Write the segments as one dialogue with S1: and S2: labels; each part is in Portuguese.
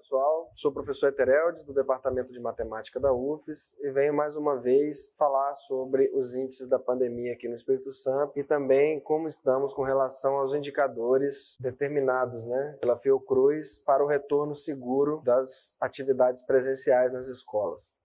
S1: pessoal, sou o professor Etereldes, do Departamento de Matemática da UFES, e venho mais uma vez falar sobre os índices da pandemia aqui no Espírito Santo e também como estamos com relação aos indicadores determinados, pela Fiocruz para o retorno seguro das atividades presenciais nas escolas.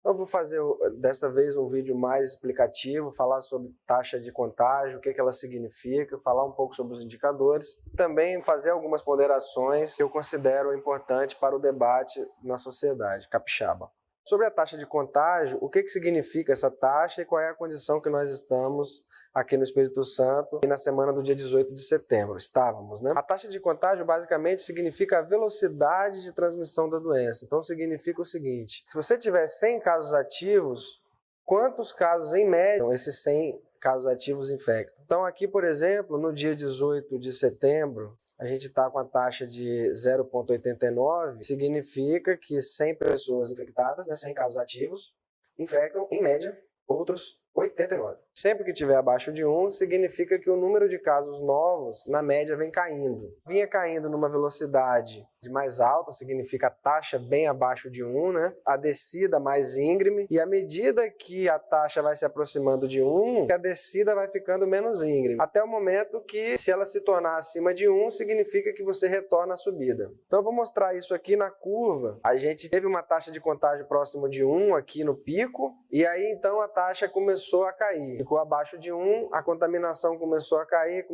S1: Eu vou fazer dessa vez um vídeo mais explicativo, falar sobre taxa de contágio, o que ela significa, falar um pouco sobre os indicadores, também fazer algumas ponderações que eu considero importantes para o debate na sociedade capixaba. Sobre a taxa de contágio, o que significa essa taxa e qual é a condição que nós estamos aqui no Espírito Santo e na semana do dia 18 de setembro. Estávamos, A taxa de contágio basicamente significa a velocidade de transmissão da doença. Então significa o seguinte: se você tiver 100 casos ativos, quantos casos em média esses 100 casos ativos infectam? Então aqui, por exemplo, no dia 18 de setembro, a gente está com a taxa de 0,89, significa que 100 pessoas infectadas, 100 casos ativos, infectam, em média, outros 89. Sempre que tiver abaixo de 1, significa que o número de casos novos, na média, vem caindo. Vinha caindo numa velocidade mais alta, significa a taxa bem abaixo de 1, A descida mais íngreme, e à medida que a taxa vai se aproximando de 1, a descida vai ficando menos íngreme. Até o momento que, se ela se tornar acima de 1, significa que você retorna à subida. Então eu vou mostrar isso aqui na curva. A gente teve uma taxa de contágio próximo de 1 aqui no pico, e aí então a taxa começou a cair. Ficou abaixo de 1, a contaminação começou a cair.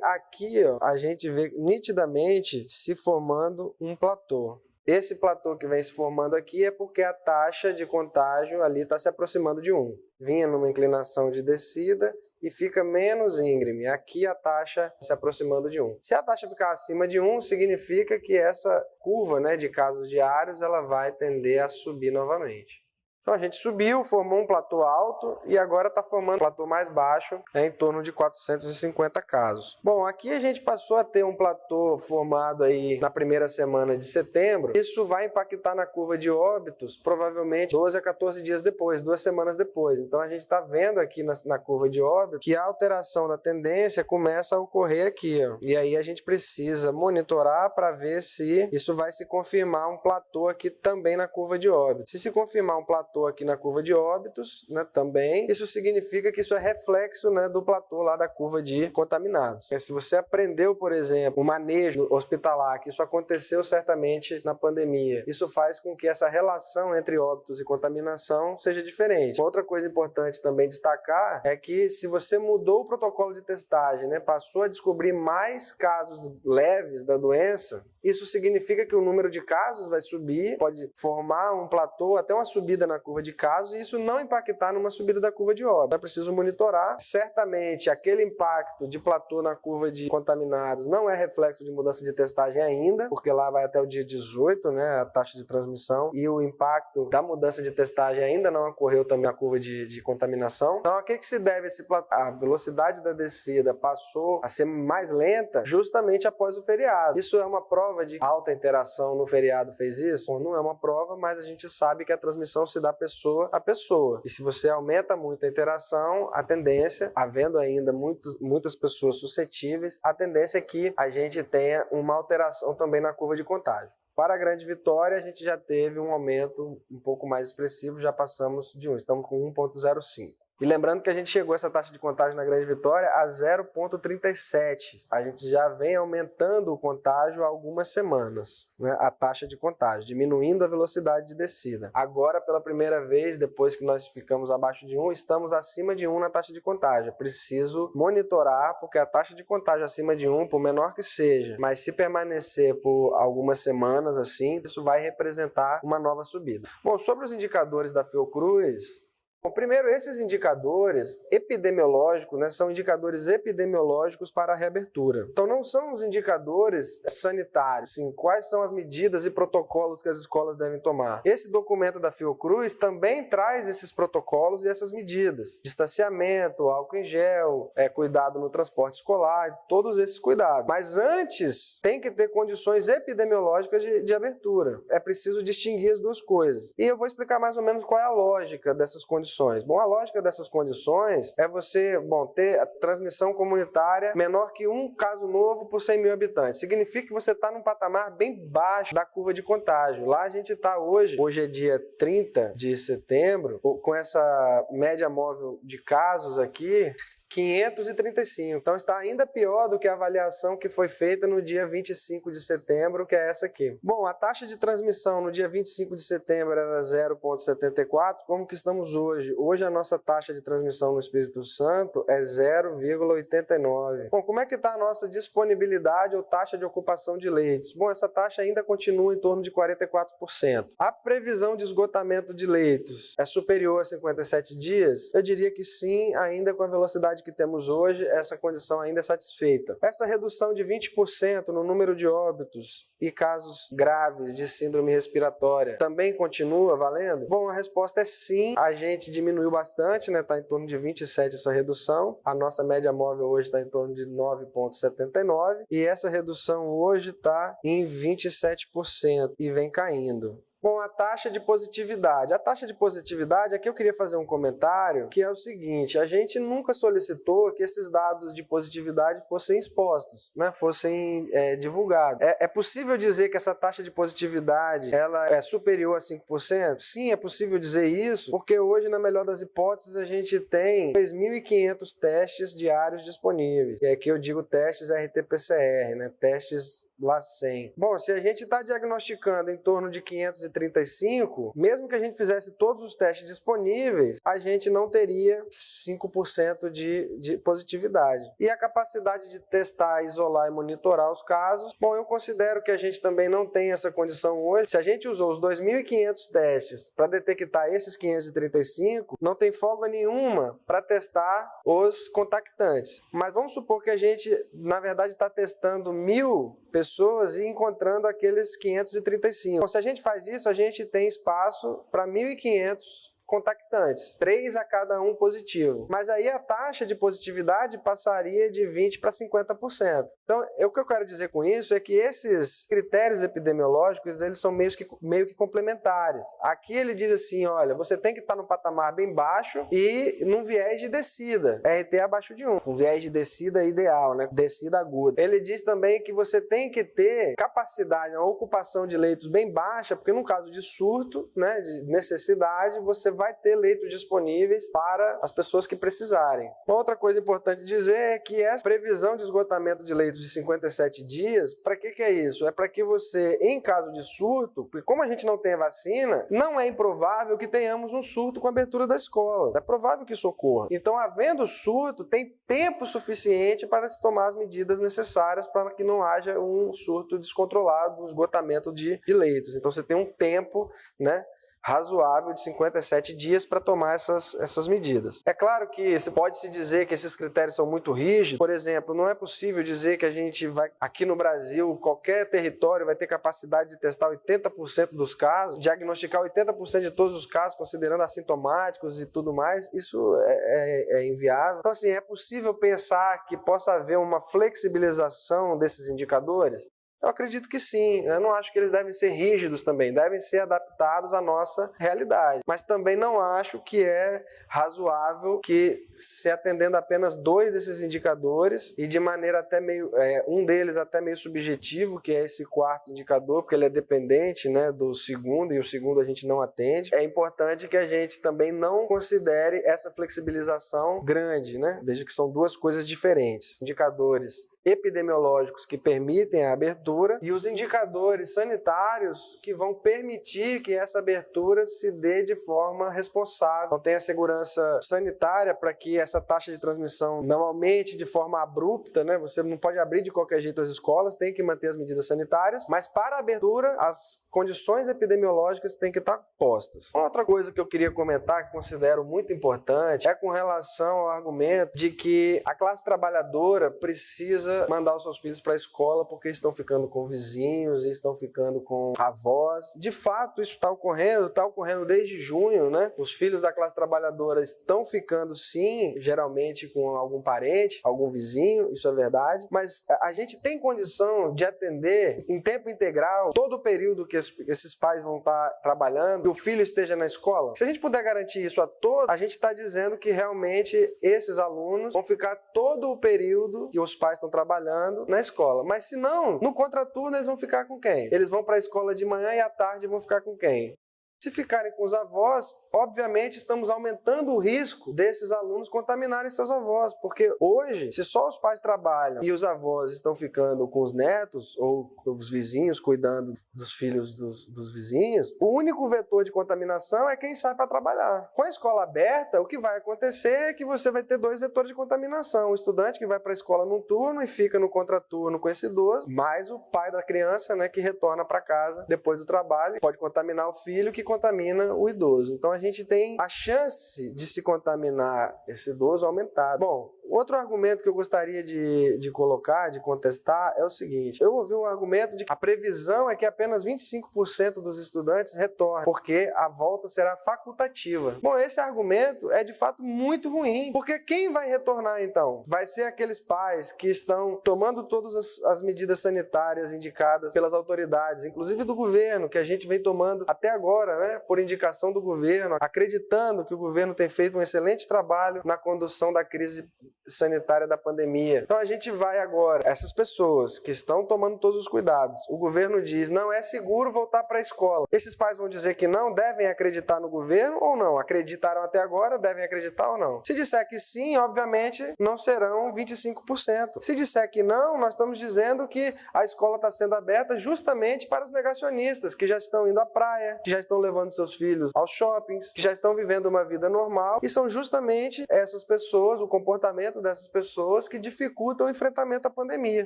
S1: Aqui, a gente vê nitidamente se formando um platô. Esse platô que vem se formando aqui é porque a taxa de contágio ali está se aproximando de 1. Vinha numa inclinação de descida e fica menos íngreme. Aqui a taxa se aproximando de 1. Se a taxa ficar acima de 1, significa que essa curva de casos diários ela vai tender a subir novamente. Então a gente subiu, formou um platô alto e agora está formando um platô mais baixo, em torno de 450 casos. Bom, aqui a gente passou a ter um platô formado aí na primeira semana de setembro. Isso vai impactar na curva de óbitos provavelmente 12 a 14 dias depois, 2 semanas depois. Então a gente está vendo aqui na curva de óbitos que a alteração da tendência começa a ocorrer aqui. E aí a gente precisa monitorar para ver se isso vai se confirmar um platô aqui também na curva de óbitos. Se confirmar um platô aqui na curva de óbitos, também, isso significa que isso é reflexo do platô lá da curva de contaminados. Se você aprendeu, por exemplo, o manejo hospitalar, que isso aconteceu certamente na pandemia, isso faz com que essa relação entre óbitos e contaminação seja diferente. Outra coisa importante também destacar é que se você mudou o protocolo de testagem, passou a descobrir mais casos leves da doença, isso significa que o número de casos vai subir, pode formar um platô, até uma subida na curva de casos, e isso não impactar numa subida da curva de óbito. É preciso monitorar. Certamente, aquele impacto de platô na curva de contaminados não é reflexo de mudança de testagem ainda, porque lá vai até o dia 18, a taxa de transmissão, e o impacto da mudança de testagem ainda não ocorreu também na curva de contaminação. Então, a que se deve esse platô? A velocidade da descida passou a ser mais lenta justamente após o feriado. Isso é uma prova de alta interação no feriado fez isso? Bom, não é uma prova, mas a gente sabe que a transmissão se dá pessoa a pessoa. E se você aumenta muito a interação, a tendência, havendo ainda muitas pessoas suscetíveis, a tendência é que a gente tenha uma alteração também na curva de contágio. Para a Grande Vitória, a gente já teve um aumento um pouco mais expressivo, já passamos de 1, estamos com 1,05. E lembrando que a gente chegou a essa taxa de contágio na Grande Vitória a 0,37. A gente já vem aumentando o contágio há algumas semanas, a taxa de contágio, diminuindo a velocidade de descida. Agora, pela primeira vez, depois que nós ficamos abaixo de 1, estamos acima de 1 na taxa de contágio. Preciso monitorar, porque a taxa de contágio acima de 1, por menor que seja, mas se permanecer por algumas semanas assim, isso vai representar uma nova subida. Bom, sobre os indicadores da Fiocruz, bom, primeiro, esses indicadores epidemiológicos, são indicadores epidemiológicos para a reabertura. Então, não são os indicadores sanitários, quais são as medidas e protocolos que as escolas devem tomar. Esse documento da Fiocruz também traz esses protocolos e essas medidas. Distanciamento, álcool em gel, cuidado no transporte escolar, todos esses cuidados. Mas antes, tem que ter condições epidemiológicas de abertura. É preciso distinguir as duas coisas. E eu vou explicar mais ou menos qual é a lógica dessas condições condições? Bom, a lógica dessas condições é você, ter a transmissão comunitária menor que um caso novo por 100 mil habitantes. Significa que você está num patamar bem baixo da curva de contágio. Lá a gente está hoje é dia 30 de setembro, com essa média móvel de casos aqui, 535. Então está ainda pior do que a avaliação que foi feita no dia 25 de setembro, que é essa aqui. Bom, a taxa de transmissão no dia 25 de setembro era 0,74. Como que estamos hoje? Hoje a nossa taxa de transmissão no Espírito Santo é 0,89. Bom, como é que está a nossa disponibilidade ou taxa de ocupação de leitos? Bom, essa taxa ainda continua em torno de 44%. A previsão de esgotamento de leitos é superior a 57 dias? Eu diria que sim, ainda com a velocidade que temos hoje, essa condição ainda é satisfeita. Essa redução de 20% no número de óbitos e casos graves de síndrome respiratória também continua valendo? Bom, a resposta é sim. A gente diminuiu bastante, né? Está em torno de 27 essa redução. A nossa média móvel hoje está em torno de 9,79 e essa redução hoje está em 27% e vem caindo. Bom, a taxa de positividade. A taxa de positividade, aqui eu queria fazer um comentário, que é o seguinte: a gente nunca solicitou que esses dados de positividade fossem expostos, né, fossem divulgados. É possível dizer que essa taxa de positividade ela é superior a 5%? Sim, é possível dizer isso, porque hoje, na melhor das hipóteses, a gente tem 2.500 testes diários disponíveis. E aqui eu digo testes RT-PCR, né, testes LACEN. Bom, se a gente está diagnosticando em torno de 535, mesmo que a gente fizesse todos os testes disponíveis, a gente não teria 5% de positividade. E a capacidade de testar, isolar e monitorar os casos, bom, eu considero que a gente também não tem essa condição hoje. Se a gente usou os 2.500 testes para detectar esses 535, não tem folga nenhuma para testar os contactantes. Mas vamos supor que a gente, na verdade, está testando 1.000 pessoas e encontrando aqueles 535. Então, se a gente faz isso, a gente tem espaço para 1.500 contactantes, 3 a cada um positivo. Mas aí a taxa de positividade passaria de 20% para 50%. Então, o que eu quero dizer com isso é que esses critérios epidemiológicos, eles são meio que complementares. Aqui ele diz assim, olha, você tem que estar num patamar bem baixo e num viés de descida, RT abaixo de 1, um viés de descida ideal, né? Descida aguda. Ele diz também que você tem que ter capacidade, uma ocupação de leitos bem baixa, porque no caso de surto, né, de necessidade, você vai ter leitos disponíveis para as pessoas que precisarem. Uma outra coisa importante dizer é que essa previsão de esgotamento de leitos de 57 dias, para que é isso? É para que você, em caso de surto, porque como a gente não tem vacina, não é improvável que tenhamos um surto com a abertura da escola. É provável que isso ocorra. Então, havendo surto, tem tempo suficiente para se tomar as medidas necessárias para que não haja um surto descontrolado, um esgotamento de leitos. Então, você tem um tempo, né, razoável de 57 dias para tomar essas medidas. É claro que pode-se dizer que esses critérios são muito rígidos. Por exemplo, não é possível dizer que a gente vai, aqui no Brasil, qualquer território vai ter capacidade de testar 80% dos casos, diagnosticar 80% de todos os casos, considerando assintomáticos e tudo mais. Isso é inviável. Então, assim, é possível pensar que possa haver uma flexibilização desses indicadores? Eu acredito que sim. Eu não acho que eles devem ser rígidos também, devem ser adaptados à nossa realidade. Mas também não acho que é razoável que, se atendendo apenas 2 desses indicadores, e de maneira até meio, um deles até meio subjetivo, que é esse 4º indicador, porque ele é dependente, né, do segundo, e o segundo a gente não atende, é importante que a gente também não considere essa flexibilização grande, né? Veja que são 2 coisas diferentes. Indicadores epidemiológicos que permitem a abertura e os indicadores sanitários que vão permitir que essa abertura se dê de forma responsável. Então tem a segurança sanitária para que essa taxa de transmissão não aumente de forma abrupta, né? Você não pode abrir de qualquer jeito as escolas, tem que manter as medidas sanitárias, mas para a abertura as condições epidemiológicas têm que estar postas. Outra coisa que eu queria comentar, que considero muito importante, é com relação ao argumento de que a classe trabalhadora precisa mandar os seus filhos para a escola porque estão ficando ficando com vizinhos e estão ficando com avós. De fato, isso está ocorrendo desde junho, né? Os filhos da classe trabalhadora estão ficando, sim, geralmente com algum parente, algum vizinho, isso é verdade, mas a gente tem condição de atender em tempo integral todo o período que esses pais vão estar trabalhando, que o filho esteja na escola? Se a gente puder garantir isso a todos, a gente está dizendo que realmente esses alunos vão ficar todo o período que os pais estão trabalhando na escola. Mas se não, no contraturno eles vão ficar com quem? Eles vão para a escola de manhã e à tarde vão ficar com quem? Se ficarem com os avós, obviamente estamos aumentando o risco desses alunos contaminarem seus avós, porque hoje, se só os pais trabalham e os avós estão ficando com os netos ou os vizinhos cuidando dos filhos dos vizinhos, o único vetor de contaminação é quem sai para trabalhar. Com a escola aberta, o que vai acontecer é que você vai ter 2 vetores de contaminação. O estudante que vai para a escola num turno e fica no contraturno com esse idoso, mais o pai da criança, né, que retorna para casa depois do trabalho, pode contaminar o filho que contamina o idoso. Então a gente tem a chance de se contaminar esse idoso aumentada. Bom, outro argumento que eu gostaria de colocar, de contestar, é o seguinte. Eu ouvi um argumento de que a previsão é que apenas 25% dos estudantes retornem, porque a volta será facultativa. Bom, esse argumento é de fato muito ruim, porque quem vai retornar então? Vai ser aqueles pais que estão tomando todas as medidas sanitárias indicadas pelas autoridades, inclusive do governo, que a gente vem tomando até agora, né, por indicação do governo, acreditando que o governo tem feito um excelente trabalho na condução da crise sanitária da pandemia. Então a gente vai agora, essas pessoas que estão tomando todos os cuidados, o governo diz, não é seguro voltar para a escola. Esses pais vão dizer que não, devem acreditar no governo ou não? Acreditaram até agora, devem acreditar ou não? Se disser que sim, obviamente não serão 25%. Se disser que não, nós estamos dizendo que a escola está sendo aberta justamente para os negacionistas, que já estão indo à praia, que já estão levando seus filhos aos shoppings, que já estão vivendo uma vida normal, e são justamente essas pessoas, o comportamento dessas pessoas que dificultam o enfrentamento à pandemia.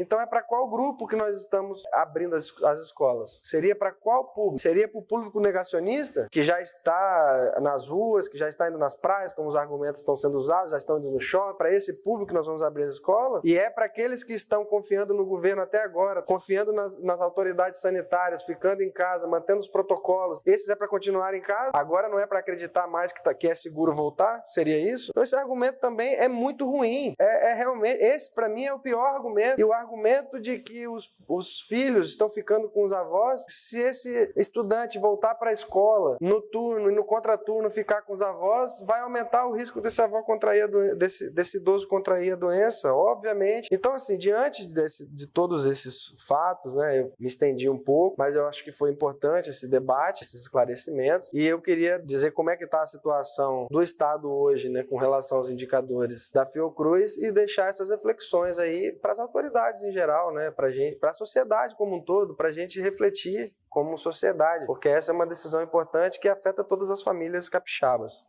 S1: Então é para qual grupo que nós estamos abrindo as escolas? Seria para qual público? Seria para o público negacionista, que já está nas ruas, que já está indo nas praias, como os argumentos estão sendo usados, já estão indo no shopping? Para esse público que nós vamos abrir as escolas? E é para aqueles que estão confiando no governo até agora, confiando nas autoridades sanitárias, ficando em casa, mantendo os protocolos. Esses é para continuar em casa? Agora não é para acreditar mais que é seguro voltar? Seria isso? Então esse argumento também é muito ruim. Realmente, esse para mim é o pior argumento. E o argumento de que os filhos estão ficando com os avós, se esse estudante voltar para a escola no turno e no contraturno ficar com os avós, vai aumentar o risco desse avô contrair desse idoso contrair a doença, obviamente. Então, assim, diante de todos esses fatos, né, eu me estendi um pouco, mas eu acho que foi importante esse debate, esses esclarecimentos, e eu queria dizer como é que está a situação do Estado hoje, né, com relação aos indicadores da Fiocruz, e deixar essas reflexões aí para as autoridades em geral, né, para a sociedade como um todo, para a gente refletir como sociedade, porque essa é uma decisão importante que afeta todas as famílias capixabas.